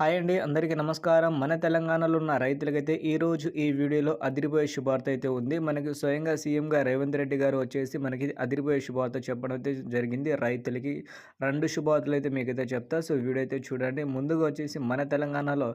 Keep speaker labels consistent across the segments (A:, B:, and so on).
A: Hi అండి. అందరికీ నమస్కారం. మన తెలంగాణలో ఉన్న రైతులకైతే ఈరోజు ఈ వీడియోలో అదిరిపోయే శుభార్త అయితే ఉంది. మనకి స్వయంగా సీఎంగా రేవంత్ రెడ్డి గారు వచ్చేసి మనకి అదిరిపోయే శుభార్త చెప్పడం అయితే జరిగింది. రైతులకి 2 శుభార్తలైతే మీకైతే చెప్తా. సో, వీడియో అయితే చూడండి. ముందుగా వచ్చేసి మన తెలంగాణలో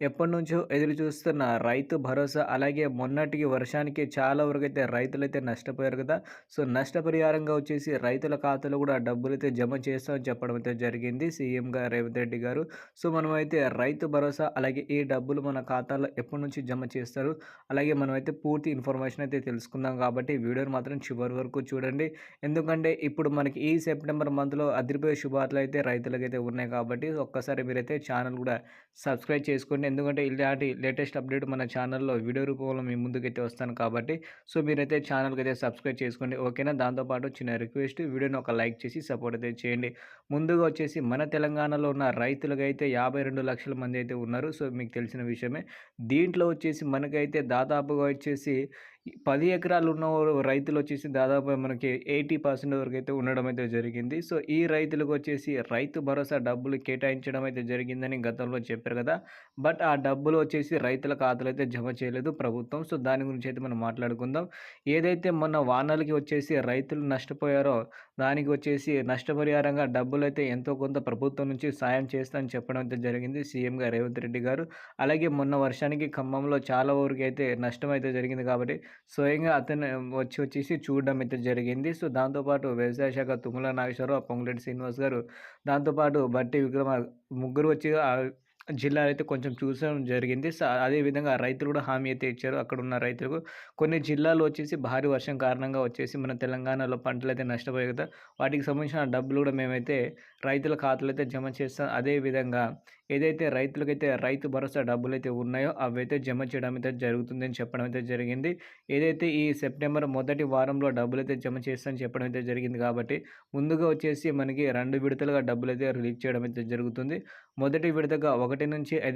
A: ఎప్పటినుంచో ఎదురు చూస్తున్న రైతు భరోసా, అలాగే మొన్నటికి వర్షానికి చాలా వరకైతే రైతులైతే నష్టపోయారు కదా! సో, నష్టపరిహారంగా వచ్చేసి రైతుల ఖాతాలో కూడా డబ్బులైతే జమ చేస్తామని చెప్పడం అయితే జరిగింది సీఎంగా రేవంత్ రెడ్డి గారు. సో, మనమైతే రైతు భరోసా, అలాగే ఈ డబ్బులు మన ఖాతాలో ఎప్పటినుంచి జమ చేస్తారు, అలాగే మనమైతే పూర్తి ఇన్ఫర్మేషన్ అయితే తెలుసుకుందాం కాబట్టి వీడియోని మాత్రం చివరి వరకు చూడండి. ఎందుకంటే ఇప్పుడు మనకి ఈ సెప్టెంబర్ మంత్‌లో అదిరిపోయే శుభార్తలు అయితే రైతులకైతే ఉన్నాయి కాబట్టి ఒక్కసారి మీరైతే ఛానల్ కూడా సబ్స్క్రైబ్ చేసుకోండి. ఎందుకంటే ఇలాంటి లేటెస్ట్ అప్డేట్ మన ఛానల్‌లో వీడియో రూపంలో మీ ముందుకైతే వస్తాను కాబట్టి సో, మీరైతే ఛానల్‌కైతే సబ్స్క్రైబ్ చేసుకోండి. ఓకేనా? దాంతో పాటు చిన్న రిక్వెస్ట్, వీడియోని ఒక లైక్ చేసి సపోర్ట్ అయితే చేయండి. ముందుగా వచ్చేసి మన తెలంగాణలో ఉన్న రైతులకైతే 52,00,000 మంది అయితే ఉన్నారు. సో, మీకు తెలిసిన విషయమే. దీంట్లో వచ్చేసి మనకైతే దాదాపుగా వచ్చేసి 10 ఎకరాలు ఉన్న రైతులు వచ్చేసి దాదాపు మనకి 80% వరకైతే ఉండడం అయితే జరిగింది. సో, ఈ రైతులకు వచ్చేసి రైతు భరోసా డబ్బులు కేటాయించడం అయితే జరిగిందని గతంలో చెప్పారు కదా! బట్ ఆ డబ్బులు వచ్చేసి రైతుల ఖాతాలో అయితే జమ చేయలేదు ప్రభుత్వం. సో, దాని గురించి అయితే మనం మాట్లాడుకుందాం. ఏదైతే మొన్న వానలకి వచ్చేసి రైతులు నష్టపోయారో దానికి వచ్చేసి నష్టపరిహారంగా డబ్బులైతే ఎంతో కొంత ప్రభుత్వం నుంచి సాయం చేస్తా అని చెప్పడం అయితే జరిగింది సీఎంగా రేవంత్ రెడ్డి గారు. అలాగే మొన్న వర్షానికి ఖమ్మంలో చాలా వరకైతే నష్టం అయితే జరిగింది కాబట్టి స్వయంగా అతను వచ్చేసి చూడడం అయితే జరిగింది. సో, దాంతో పాటు వ్యవసాయ శాఖ తుమ్మల నాగేశ్వరరావు, పొంగులేటి శ్రీనివాస్ గారు, దాంతో పాటు బట్టి ముగ్గురు వచ్చి జిల్లాలో అయితే కొంచెం చూసడం జరిగింది. అదే విధంగా రైతులు కూడా హామీ అయితే ఇచ్చారు అక్కడున్న రైతులకు. కొన్ని జిల్లాల్లో వచ్చేసి భారీ వర్షం కారణంగా వచ్చేసి మన తెలంగాణలో పంటలైతే నష్టపోయాయి కదా! వాటికి సంబంధించిన డబ్బులు కూడా మేమైతే రైతుల ఖాతాలో అయితే జమ చేస్తాం. అదే విధంగా ఏదైతే రైతులకైతే రైతు భరోసా డబ్బులైతే ఉన్నాయో అవైతే జమ చేయడం అయితే జరుగుతుందని చెప్పడం అయితే జరిగింది. ఏదైతే ఈ సెప్టెంబర్ మొదటి వారంలో డబ్బులైతే జమ చేస్తామని చెప్పడం అయితే జరిగింది కాబట్టి ముందుగా వచ్చేసి మనకి 2 విడతలుగా డబ్బులైతే రిలీజ్ చేయడం అయితే జరుగుతుంది. మొదటి విడతగా 1-5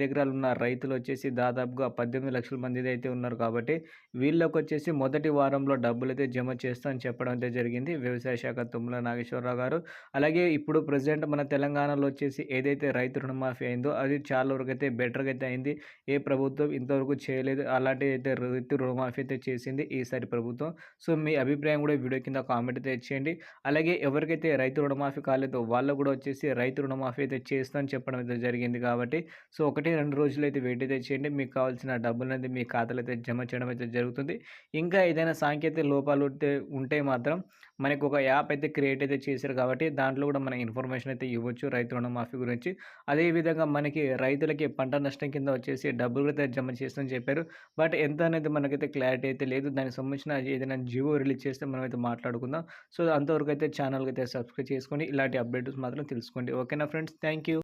A: ఎకరాలు ఉన్న రైతులు వచ్చేసి దాదాపుగా 18,00,000 మంది అయితే ఉన్నారు కాబట్టి వీళ్ళకొచ్చేసి మొదటి వారంలో డబ్బులైతే జమ చేస్తా అని చెప్పడం అయితే జరిగింది వ్యవసాయ శాఖ తుమ్మల నాగేశ్వరరావు గారు. అలాగే ఇప్పుడు ప్రెజెంట్ మన తెలంగాణలో వచ్చేసి ఏదైతే రైతు రుణమాఫీ అయిందో అది చాలా వరకైతే బెటర్‌గా అయితే అయింది. ఏ ప్రభుత్వం ఇంతవరకు చేయలేదు. అలాంటి అయితే రైతు రుణమాఫీ అయితే చేసింది ఈసారి ప్రభుత్వం. సో, మీ అభిప్రాయం కూడా వీడియో కింద కామెంట్ అయితే చేయండి. అలాగే ఎవరికైతే రైతు రుణమాఫీ కాలేదో వాళ్ళకు కూడా వచ్చేసి రైతు రుణమాఫీ అయితే చేస్తా అని చెప్పడం అయితే జరిగింది కాబట్టి సో, 1-2 రోజులైతే వెయిట్ అయితే చేయండి. మీకు కావాల్సిన డబ్బులనేది మీ ఖాతాలో అయితే జమ చేయడం అయితే జరుగుతుంది. ఇంకా ఏదైనా సాంకేతిక లోపాలు ఉంటే మాత్రం మనకు ఒక యాప్ అయితే క్రియేట్ అయితే చేశారు కాబట్టి దాంట్లో కూడా మన ఇన్ఫర్మేషన్ అయితే ఇవ్వచ్చు రైతు రుణమాఫీ గురించి. అదే విధంగా మనకి రైతులకి పంట నష్టం కింద వచ్చేసి డబ్బులు అయితే జమ చేస్తామని చెప్పారు. బట్ ఎంత అనేది మనకైతే క్లారిటీ అయితే లేదు. దానికి సంబంధించిన ఏదైనా జియో రిలీజ్ చేస్తే మనమైతే మాట్లాడుకుందాం. సో, అంతవరకు అయితే ఛానల్‌కి అయితే సబ్స్క్రైబ్ చేసుకోండి. ఇలాంటి అప్డేట్స్ మాత్రం తెలుసుకోండి. ఓకేనా ఫ్రెండ్స్? Thank you.